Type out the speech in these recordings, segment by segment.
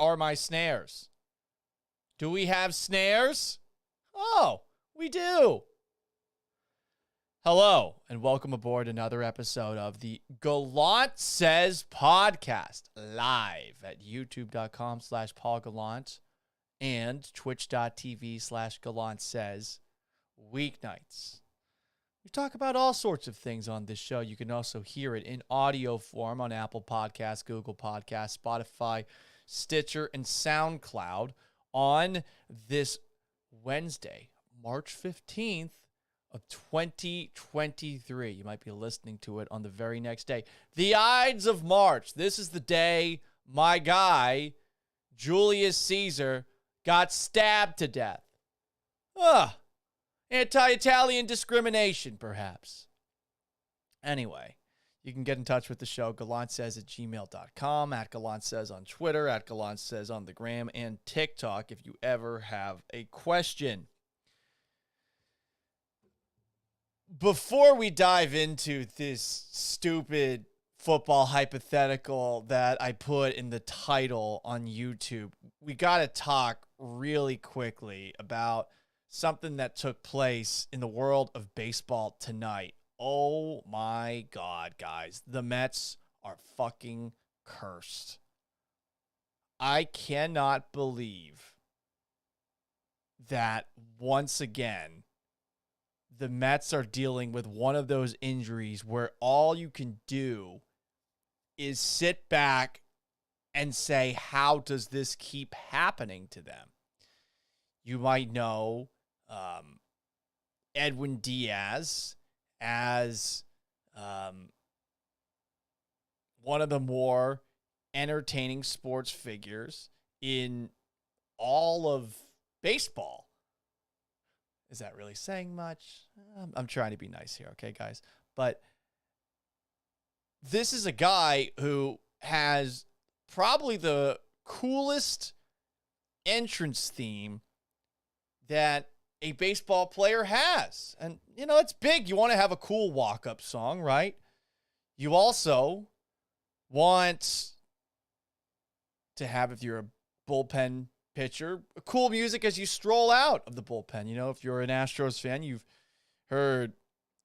are my snares? Do we have snares? Oh, we do. Hello, and welcome aboard another episode of the Gallant Says podcast, live at youtube.com/Paul Gallant and twitch.tv/Gallant Says weeknights. We talk about all sorts of things on this show. You can also hear it in audio form on Apple Podcasts, Google Podcasts, Spotify, Stitcher, and SoundCloud on this Wednesday, March 15th of 2023. You might be listening to it on the very next day. The Ides of March. This is the day my guy, Julius Caesar, got stabbed to death. Anti-Italian discrimination, perhaps. Anyway, you can get in touch with the show, gallantsays@gmail.com, at gallantsays on Twitter, at gallantsays on the gram, and TikTok if you ever have a question. Before we dive into this stupid football hypothetical that I put in the title on YouTube, we got to talk really quickly about something that took place in the world of baseball tonight. Oh my God, guys. The Mets are fucking cursed. I cannot believe that once again, the Mets are dealing with one of those injuries where all you can do is sit back and say, how does this keep happening to them? You might know Edwin Diaz as one of the more entertaining sports figures in all of baseball. Is that really saying much? I'm trying to be nice here, okay, guys? But this is a guy who has probably the coolest entrance theme that a baseball player has. And, you know, it's big. You want to have a cool walk-up song, right? You also want to have, if you're a bullpen pitcher, cool music as you stroll out of the bullpen. You know, if you're an Astros fan, you've heard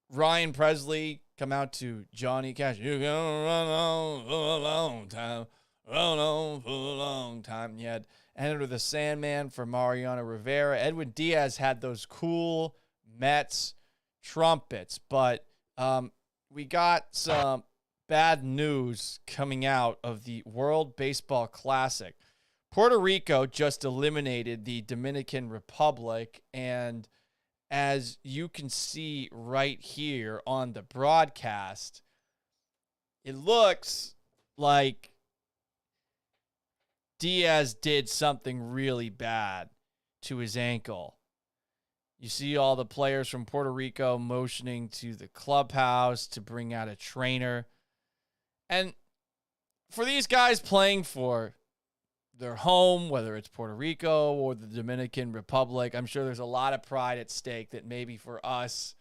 Ryan Presley come out to Johnny Cash. You're gonna run on for a long time, run on for a long time. You had Enter the Sandman for Mariano Rivera. Edwin Diaz had those cool Mets trumpets, but we got some bad news coming out of the World Baseball Classic. Puerto Rico just eliminated the Dominican Republic, and as you can see right here on the broadcast, it looks like Diaz did something really bad to his ankle. You see all the players from Puerto Rico motioning to the clubhouse to bring out a trainer. And for these guys playing for their home, whether it's Puerto Rico or the Dominican Republic, I'm sure there's a lot of pride at stake that maybe for us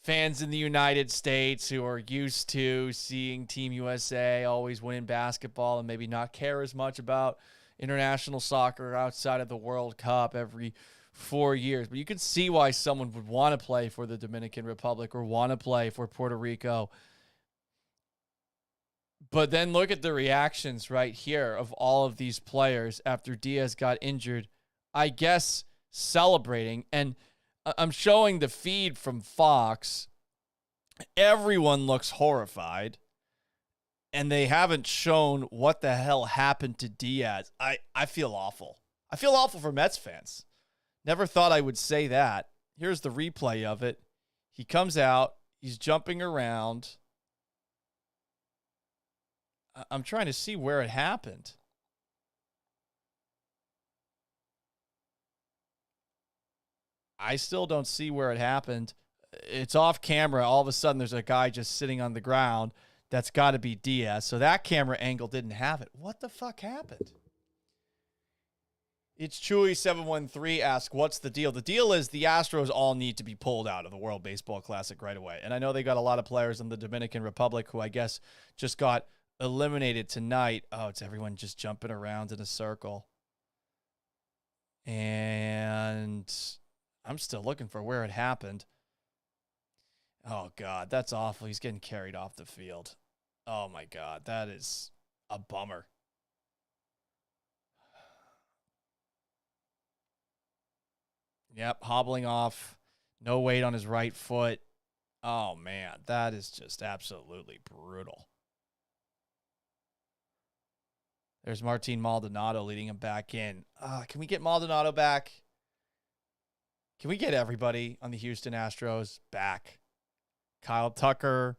fans in the United States who are used to seeing Team USA always win basketball and maybe not care as much about international soccer outside of the World Cup every 4 years. But you can see why someone would want to play for the Dominican Republic or want to play for Puerto Rico. But then look at the reactions right here of all of these players after Diaz got injured, I guess celebrating. And I'm showing the feed from Fox. Everyone looks horrified. And they haven't shown what the hell happened to Diaz. I feel awful. I feel awful for Mets fans. Never thought I would say that. Here's the replay of it. He comes out. He's jumping around. I'm trying to see where it happened. I still don't see where it happened. It's off camera. All of a sudden, there's a guy just sitting on the ground. That's got to be Diaz. So that camera angle didn't have it. What the fuck happened? It's Chewy713 asks, what's the deal? The deal is the Astros all need to be pulled out of the World Baseball Classic right away. And I know they got a lot of players in the Dominican Republic who I guess just got eliminated tonight. Oh, it's everyone just jumping around in a circle. And I'm still looking for where it happened. Oh, God, that's awful. He's getting carried off the field. Oh, my God, that is a bummer. Yep, hobbling off. No weight on his right foot. Oh, man, that is just absolutely brutal. There's Martin Maldonado leading him back in. Can we get Maldonado back? Can we get everybody on the Houston Astros back? Kyle Tucker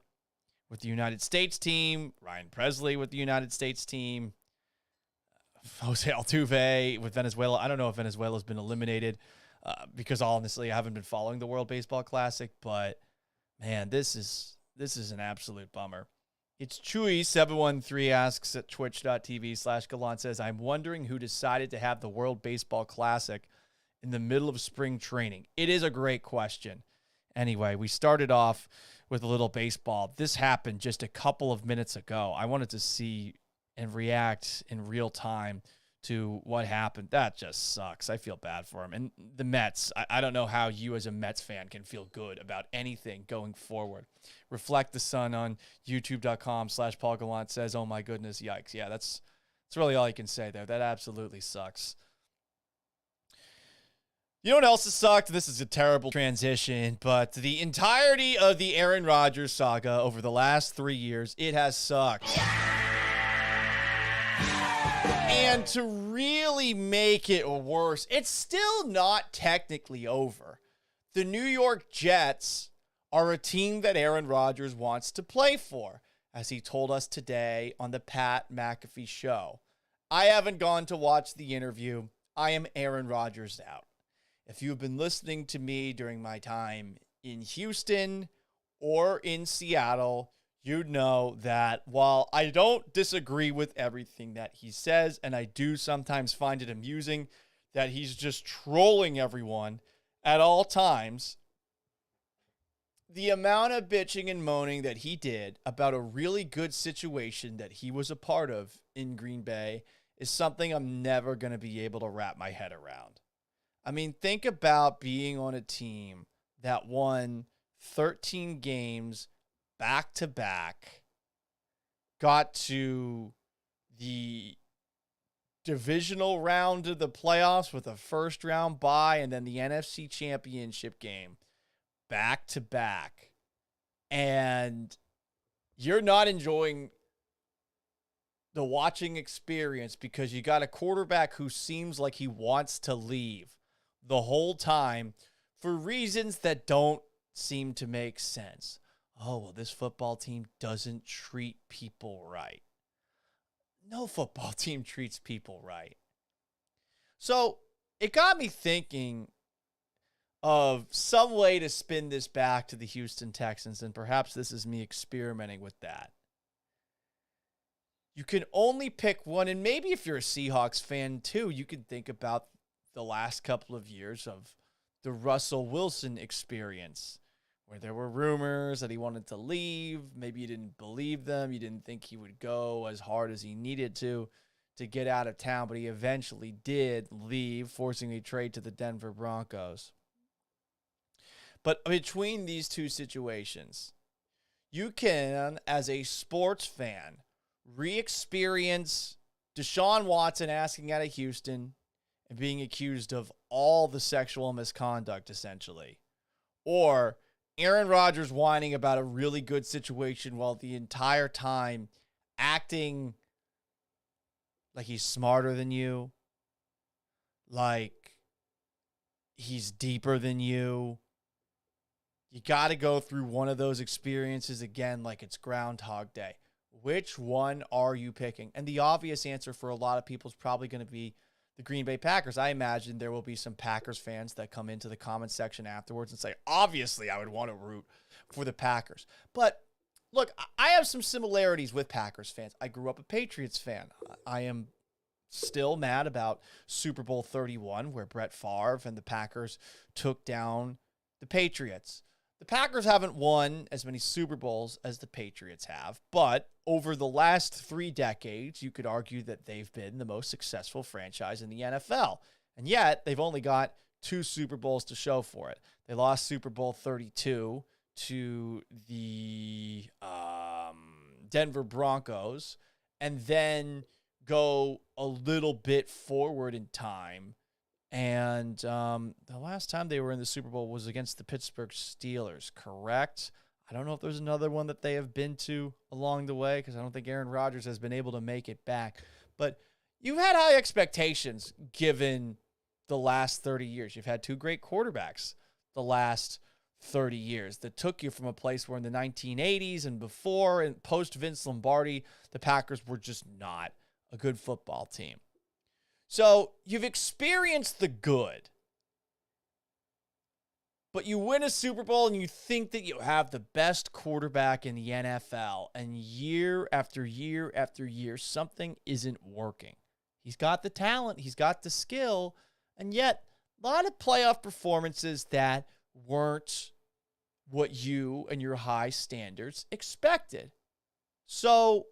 with the United States team. Ryan Presley with the United States team. Jose Altuve with Venezuela. I don't know if Venezuela's been eliminated because honestly, I haven't been following the World Baseball Classic, but man, this is an absolute bummer. It's Chewy713 asks at twitch.tv/Gallant says, I'm wondering who decided to have the World Baseball Classic in the middle of spring training. It is a great question. Anyway, we started off with a little baseball. This happened just a couple of minutes ago. I wanted to see and react in real time to what happened. That just sucks. I feel bad for him. And the Mets, I don't know how you as a Mets fan can feel good about anything going forward. Reflect the Sun on youtube.com/Paul Gallant says, oh my goodness, yikes. Yeah, that's really all I can say there. That absolutely sucks. You know what else has sucked? This is a terrible transition, but the entirety of the Aaron Rodgers saga over the last 3 years, it has sucked. And to really make it worse, it's still not technically over. The New York Jets are a team that Aaron Rodgers wants to play for, as he told us today on the Pat McAfee show. I haven't gone to watch the interview. I am Aaron Rodgers out. If you've been listening to me during my time in Houston or in Seattle, you'd know that while I don't disagree with everything that he says, and I do sometimes find it amusing that he's just trolling everyone at all times, the amount of bitching and moaning that he did about a really good situation that he was a part of in Green Bay is something I'm never going to be able to wrap my head around. I mean, think about being on a team that won 13 games back-to-back, got to the divisional round of the playoffs with a first-round bye, and then the NFC Championship game back-to-back. And you're not enjoying the watching experience because you got a quarterback who seems like he wants to leave the whole time for reasons that don't seem to make sense. Oh, well, this football team doesn't treat people right. No football team treats people right. So it got me thinking of some way to spin this back to the Houston Texans, and perhaps this is me experimenting with that. You can only pick one, and maybe if you're a Seahawks fan too, you can think about the last couple of years of the Russell Wilson experience, where there were rumors that he wanted to leave. Maybe you didn't believe them. You didn't think he would go as hard as he needed to get out of town, but he eventually did leave, forcing a trade to the Denver Broncos. But between these two situations, you can, as a sports fan, re-experience Deshaun Watson asking out of Houston and being accused of all the sexual misconduct, essentially. Or Aaron Rodgers whining about a really good situation while the entire time acting like he's smarter than you, like he's deeper than you. You got to go through one of those experiences again like it's Groundhog Day. Which one are you picking? And the obvious answer for a lot of people is probably going to be the Green Bay Packers. I imagine there will be some Packers fans that come into the comment section afterwards and say, obviously, I would want to root for the Packers. But look, I have some similarities with Packers fans. I grew up a Patriots fan. I am still mad about Super Bowl 31, where Brett Favre and the Packers took down the Patriots. The The Packers haven't won as many Super Bowls as the Patriots have, but over the last 3 decades, you could argue that they've been the most successful franchise in the NFL. And yet, they've only got 2 Super Bowls to show for it. They lost Super Bowl 32 to the Denver Broncos, and then go a little bit forward in time. And the last time they were in the Super Bowl was against the Pittsburgh Steelers, correct? I don't know if there's another one that they have been to along the way, because I don't think Aaron Rodgers has been able to make it back. But you've had high expectations given the last 30 years. You've had 2 great quarterbacks the last 30 years that took you from a place where in the 1980s and before and post Vince Lombardi, the Packers were just not a good football team. So you've experienced the good, but you win a Super Bowl and you think that you have the best quarterback in the NFL, and year after year after year, something isn't working. He's got the talent, he's got the skill, and yet a lot of playoff performances that weren't what you and your high standards expected. So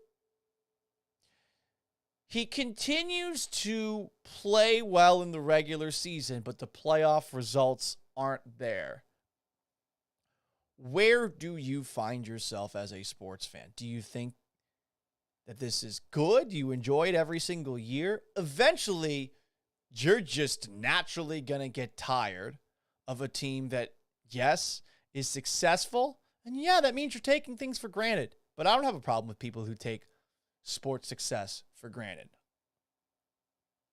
he continues to play well in the regular season, but the playoff results aren't there. Where do you find yourself as a sports fan? Do you think that this is good? Do you enjoy it every single year? Eventually, you're just naturally going to get tired of a team that, yes, is successful. And yeah, that means you're taking things for granted. But I don't have a problem with people who take sports success for granted.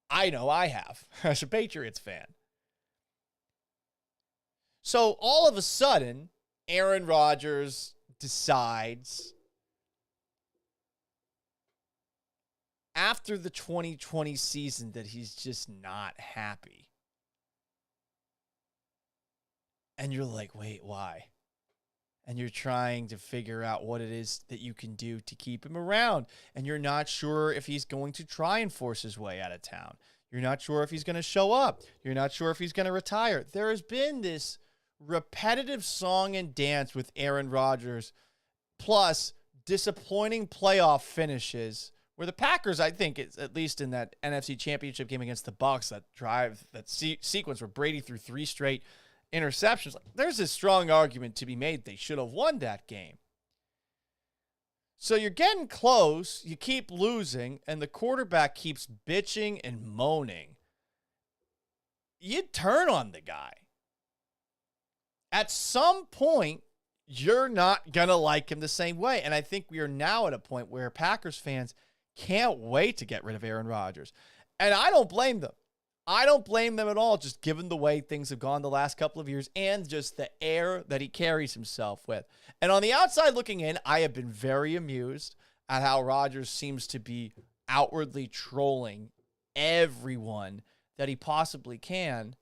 I know I have as a Patriots fan. So all of a sudden, Aaron Rodgers decides after the 2020 season that he's just not happy. And you're like, wait, why? And you're trying to figure out what it is that you can do to keep him around. And you're not sure if he's going to try and force his way out of town. You're not sure if he's going to show up. You're not sure if he's going to retire. There has been this repetitive song and dance with Aaron Rodgers, plus disappointing playoff finishes, where the Packers, I think, at least in that NFC Championship game against the Bucs, that sequence where Brady threw 3 straight interceptions. There's a strong argument to be made they should have won that game. So you're getting close, you keep losing, and the quarterback keeps bitching and moaning. You turn on the guy. At some point, you're not going to like him the same way. And I think we are now at a point where Packers fans can't wait to get rid of Aaron Rodgers. And I don't blame them. I don't blame them at all, just given the way things have gone the last couple of years and just the air that he carries himself with. And on the outside looking in, I have been very amused at how Rodgers seems to be outwardly trolling everyone that he possibly can.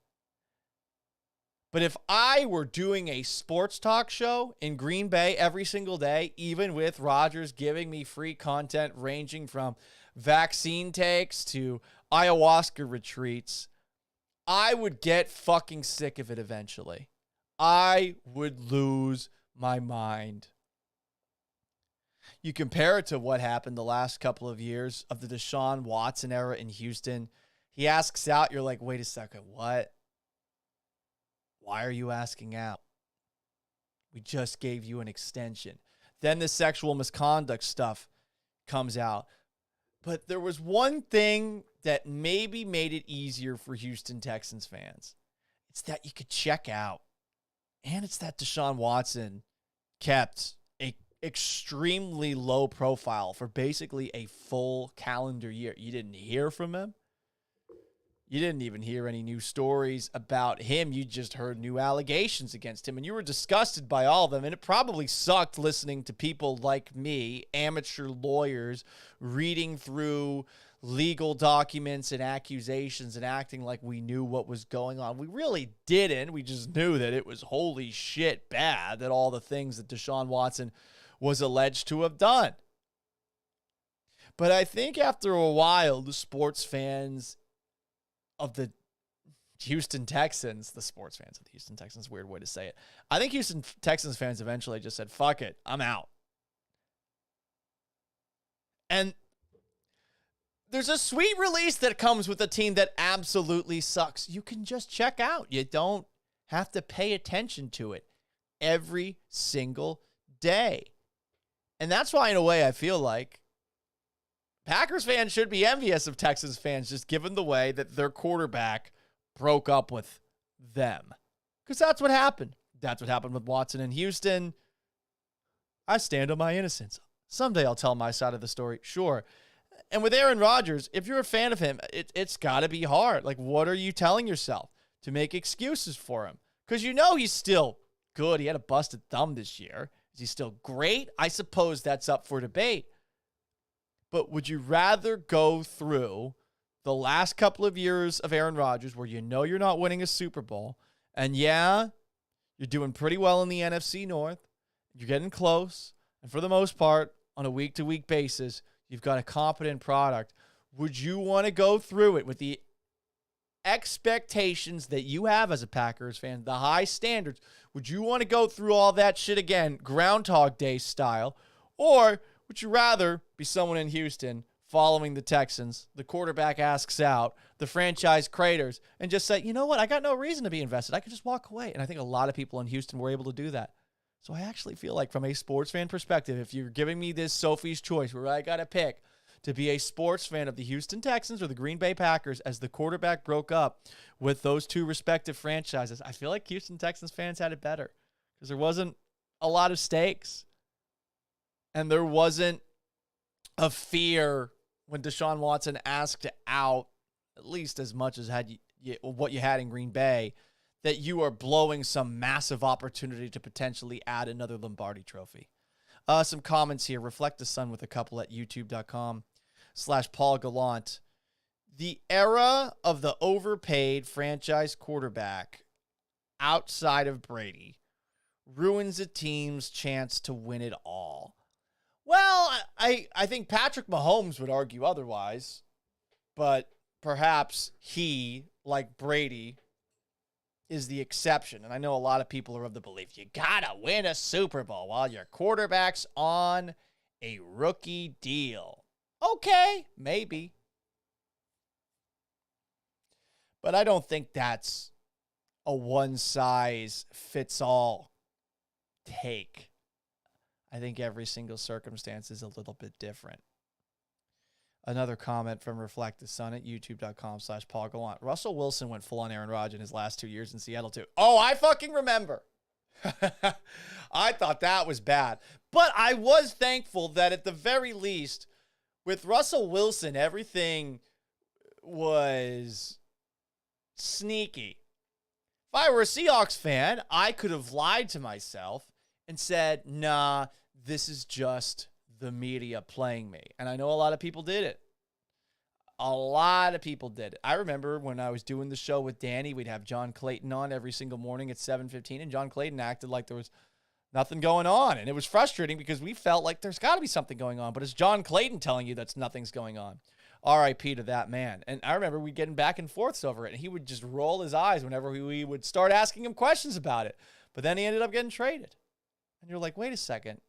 But if I were doing a sports talk show in Green Bay every single day, even with Rodgers giving me free content ranging from vaccine takes to ayahuasca retreats, I would get fucking sick of it eventually. I would lose my mind. You compare it to what happened the last couple of years of the Deshaun Watson era in Houston. He asks out, you're like, wait a second, what? Why are you asking out? We just gave you an extension. Then the sexual misconduct stuff comes out. But there was one thing that maybe made it easier for Houston Texans fans. It's that you could check out. And it's that Deshaun Watson kept a extremely low profile for basically a full calendar year. You didn't hear from him. You didn't even hear any new stories about him. You just heard new allegations against him, and you were disgusted by all of them. And it probably sucked listening to people like me, amateur lawyers, reading through legal documents and accusations and acting like we knew what was going on. We really didn't. We just knew that it was holy shit bad, that all the things that Deshaun Watson was alleged to have done. But I think after a while, the sports fans of the Houston Texans, the sports fans of the Houston Texans, weird way to say it. I think Houston Texans fans eventually just said, fuck it, I'm out. And there's a sweet release that comes with a team that absolutely sucks. You can just check out. You don't have to pay attention to it every single day. And that's why, in a way, I feel like Packers fans should be envious of Texans fans, just given the way that their quarterback broke up with them. Because that's what happened. That's what happened with Watson in Houston. I stand on my innocence. Someday I'll tell my side of the story, sure. And with Aaron Rodgers, if you're a fan of him, it's got to be hard. Like, what are you telling yourself to make excuses for him? Because you know he's still good. He had a busted thumb this year. Is he still great? I suppose that's up for debate. But would you rather go through the last couple of years of Aaron Rodgers where you know you're not winning a Super Bowl, and yeah, you're doing pretty well in the NFC North, you're getting close, and for the most part, on a week-to-week basis, you've got a competent product. Would you want to go through it with the expectations that you have as a Packers fan, the high standards? Would you want to go through all that shit again, Groundhog Day style? Or would you rather be someone in Houston following the Texans, the quarterback asks out, the franchise craters, and just say, you know what, I got no reason to be invested. I could just walk away. And I think a lot of people in Houston were able to do that. So I actually feel like from a sports fan perspective, if you're giving me this Sophie's choice where I got to pick to be a sports fan of the Houston Texans or the Green Bay Packers as the quarterback broke up with those two respective franchises, I feel like Houston Texans fans had it better because there wasn't a lot of stakes. And there wasn't a fear when Deshaun Watson asked out, at least as much as had what you had in Green Bay, that you are blowing some massive opportunity to potentially add another Lombardi trophy. Some comments here. Reflect the Sun with a couple at youtube.com/Paul Gallant. The era of the overpaid franchise quarterback outside of Brady ruins a team's chance to win it all. Well, I think Patrick Mahomes would argue otherwise, but perhaps he, like Brady, is the exception. And I know a lot of people are of the belief you gotta win a Super Bowl while your quarterback's on a rookie deal. Okay, maybe. But I don't think that's a one-size-fits-all take. I think every single circumstance is a little bit different. Another comment from Reflect the Sun at youtube.com/Paul Gallant. Russell Wilson went full on Aaron Rodgers in his last 2 years in Seattle too. Oh, I fucking remember. I thought that was bad. But I was thankful that at the very least, with Russell Wilson, everything was sneaky. If I were a Seahawks fan, I could have lied to myself and said, nah, this is just the media playing me. And I know a lot of people did it. A lot of people did it. I remember when I was doing the show with Danny, we'd have John Clayton on every single morning at 7:15, and John Clayton acted like there was nothing going on. And it was frustrating because we felt like there's got to be something going on. But it's John Clayton telling you that nothing's going on. R.I.P. to that man. And I remember we getting back and forths over it, and he would just roll his eyes whenever we would start asking him questions about it. But then he ended up getting traded. And you're like, wait a second.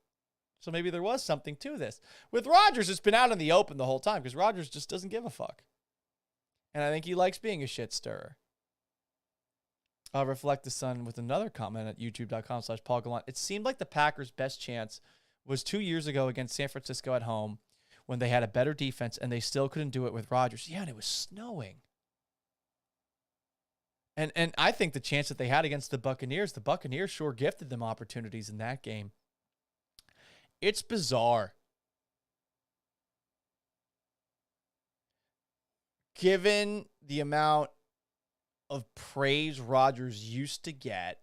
So maybe there was something to this. With Rodgers, it's been out in the open the whole time because Rodgers just doesn't give a fuck. And I think he likes being a shit stirrer. I'll Reflect the Sun with another comment at youtube.com/Paul Gallant. It seemed like the Packers' best chance was 2 years ago against San Francisco at home when they had a better defense and they still couldn't do it with Rodgers. Yeah, and it was snowing. And I think the chance that they had against the Buccaneers sure gifted them opportunities in that game. It's bizarre. Given the amount of praise Rodgers used to get,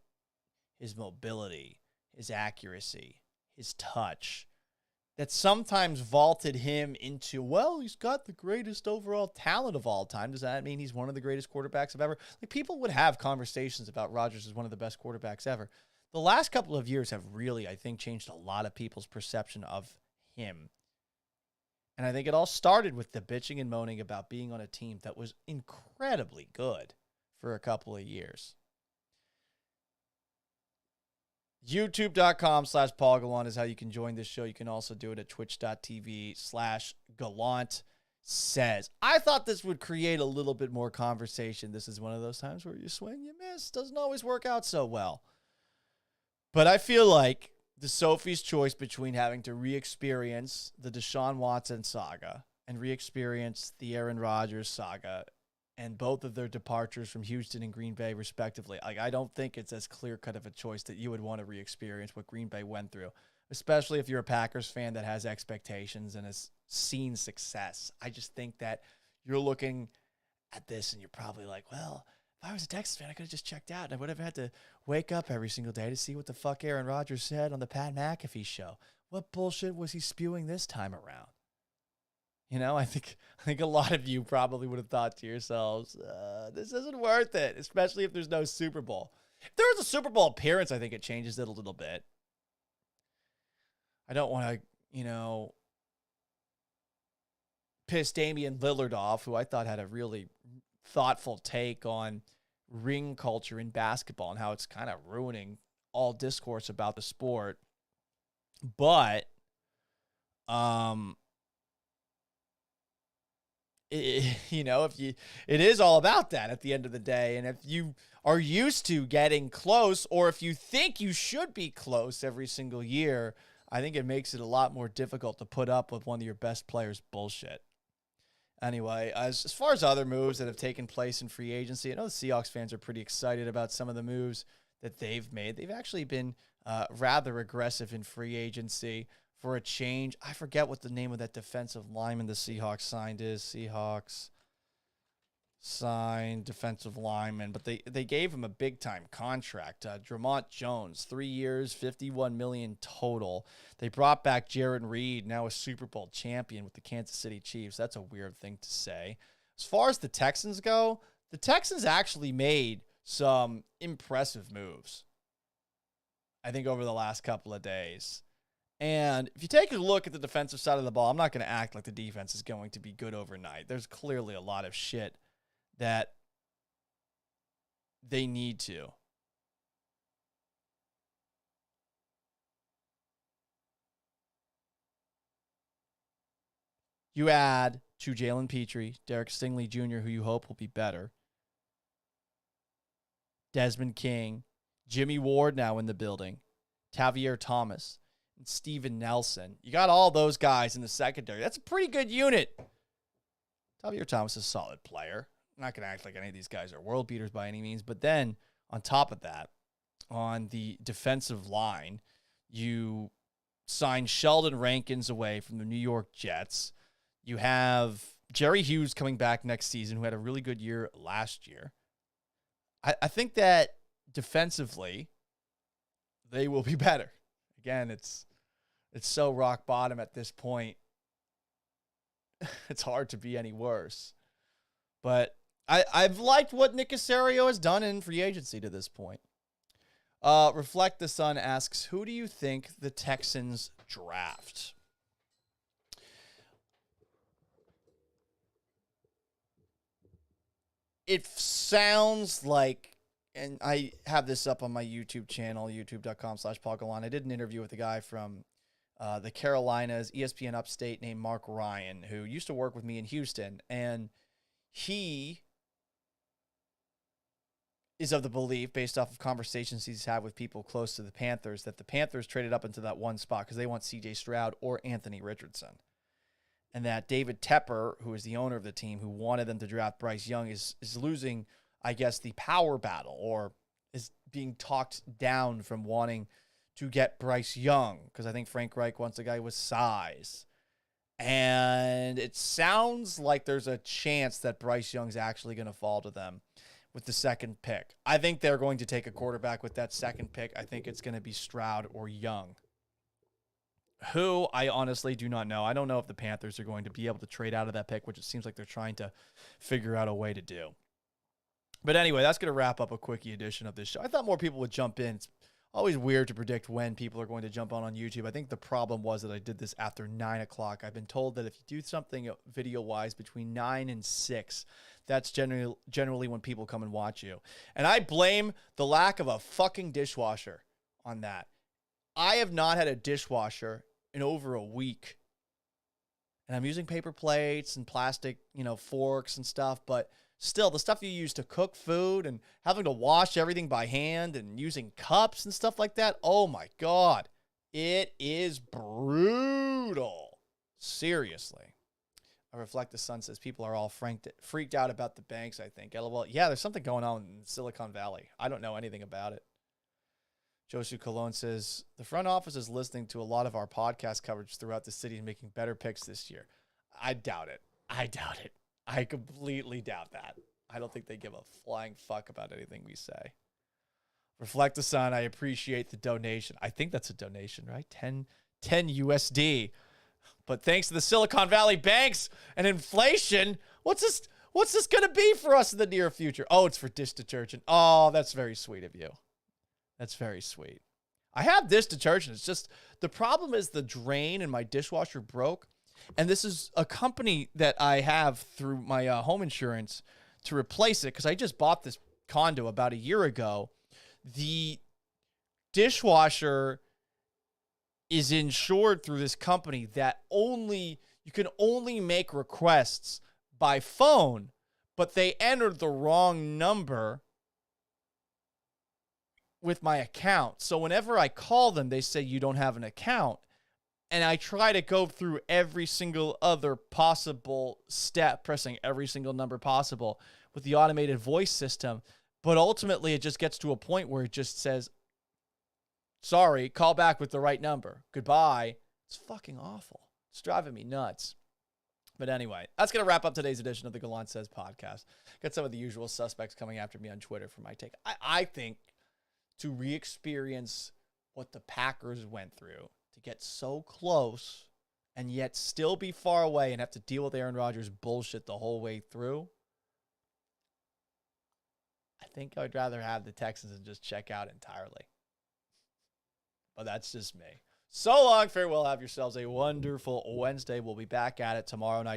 his mobility, his accuracy, his touch, that sometimes vaulted him into, well, he's got the greatest overall talent of all time. Does that mean he's one of the greatest quarterbacks of ever? Like, people would have conversations about Rodgers as one of the best quarterbacks ever. The last couple of years have really, I think, changed a lot of people's perception of him. And I think it all started with the bitching and moaning about being on a team that was incredibly good for a couple of years. YouTube.com/Paul Gallant is how you can join this show. You can also do it at twitch.tv/Gallant Says. I thought this would create a little bit more conversation. This is one of those times where you swing, you miss. Doesn't always work out so well. But I feel like the Sophie's choice between having to re-experience the Deshaun Watson saga and re-experience the Aaron Rodgers saga and both of their departures from Houston and Green Bay respectively, like, I don't think it's as clear-cut of a choice that you would want to re-experience what Green Bay went through, especially if you're a Packers fan that has expectations and has seen success. I just think that you're looking at this and you're probably like, well, if I was a Texans fan, I could have just checked out and I would have had to wake up every single day to see what the fuck Aaron Rodgers said on the Pat McAfee show. What bullshit was he spewing this time around? You know, I think a lot of you probably would have thought to yourselves, this isn't worth it, especially if there's no Super Bowl. If there was a Super Bowl appearance, I think it changes it a little bit. I don't want to, piss Damian Lillard off, who I thought had a really thoughtful take on ring culture in basketball and how it's kind of ruining all discourse about the sport. But, it is all about that at the end of the day. And if you are used to getting close, or if you think you should be close every single year, I think it makes it a lot more difficult to put up with one of your best players' bullshit. Anyway, as far as other moves that have taken place in free agency, I know the Seahawks fans are pretty excited about some of the moves that they've made. They've actually been rather aggressive in free agency for a change. I forget what the name of that defensive lineman the Seahawks signed is. Seahawks signed defensive lineman, but they gave him a big-time contract. Dramont Jones, 3 years, $51 million total. They brought back Jaron Reed, now a Super Bowl champion with the Kansas City Chiefs. That's a weird thing to say. As far as the Texans go, the Texans actually made some impressive moves, I think, over the last couple of days. And if you take a look at the defensive side of the ball, I'm not going to act like the defense is going to be good overnight. There's clearly a lot of shit that they need to. You add to Jalen Petrie, Derek Stingley Jr., who you hope will be better, Desmond King, Jimmy Ward now in the building, Tavier Thomas, and Steven Nelson. You got all those guys in the secondary. That's a pretty good unit. Tavier Thomas is a solid player. I'm not going to act like any of these guys are world beaters by any means. But then, on top of that, on the defensive line, you sign Sheldon Rankins away from the New York Jets. You have Jerry Hughes coming back next season, who had a really good year last year. I think that defensively, they will be better. Again, it's so rock bottom at this point. It's hard to be any worse. But I've liked what Nick Caserio has done in free agency to this point. Reflect the Sun asks, who do you think the Texans draft? It sounds like, and I have this up on my YouTube channel, youtube.com/Paul Gallant. I did an interview with a guy from the Carolinas, ESPN Upstate, named Mark Ryan, who used to work with me in Houston. And he is of the belief, based off of conversations he's had with people close to the Panthers, that the Panthers traded up into that one spot because they want C.J. Stroud or Anthony Richardson. And that David Tepper, who is the owner of the team, who wanted them to draft Bryce Young, is losing, I guess, the power battle, or is being talked down from wanting to get Bryce Young, because I think Frank Reich wants a guy with size. And it sounds like there's a chance that Bryce Young's actually going to fall to them with the second pick. I think they're going to take a quarterback with that second pick. I think it's going to be Stroud or Young. Who, I honestly do not know. I don't know if the Panthers are going to be able to trade out of that pick, which it seems like they're trying to figure out a way to do. But anyway, that's going to wrap up a quickie edition of this show. I thought more people would jump in. It's Always weird to predict when people are going to jump on YouTube. I think the problem was that I did this after 9 o'clock. I've been told that if you do something video-wise between 9 and 6, that's generally when people come and watch you. And I blame the lack of a fucking dishwasher on that. I have not had a dishwasher in over a week. And I'm using paper plates and plastic, forks and stuff, but still, the stuff you use to cook food and having to wash everything by hand and using cups and stuff like that, oh my God, it is brutal. Seriously. I Reflect the Sun says people are all freaked out about the banks, I think. LOL. Yeah, there's something going on in Silicon Valley. I don't know anything about it. Josu Cologne says, the front office is listening to a lot of our podcast coverage throughout the city and making better picks this year. I doubt it. I completely doubt that. I don't think they give a flying fuck about anything we say. Reflect the Sun, I appreciate the donation. I think that's a donation, right? 10 USD. But thanks to the Silicon Valley banks and inflation, what's this going to be for us in the near future? Oh, it's for dish detergent. Oh, that's very sweet of you. That's very sweet. I have dish detergent. It's just the problem is the drain in my dishwasher broke. And this is a company that I have through my home insurance to replace it because I just bought this condo about a year ago. The dishwasher is insured through this company that you can only make requests by phone, but they entered the wrong number with my account. So whenever I call them, they say you don't have an account. And I try to go through every single other possible step, pressing every single number possible with the automated voice system. But ultimately, it just gets to a point where it just says, sorry, call back with the right number. Goodbye. It's fucking awful. It's driving me nuts. But anyway, that's going to wrap up today's edition of the Gallant Says podcast. Got some of the usual suspects coming after me on Twitter for my take. I think to re-experience what the Packers went through, to get so close and yet still be far away and have to deal with Aaron Rodgers' bullshit the whole way through, I think I'd rather have the Texans and just check out entirely. But that's just me. So long, farewell. Have yourselves a wonderful Wednesday. We'll be back at it tomorrow night.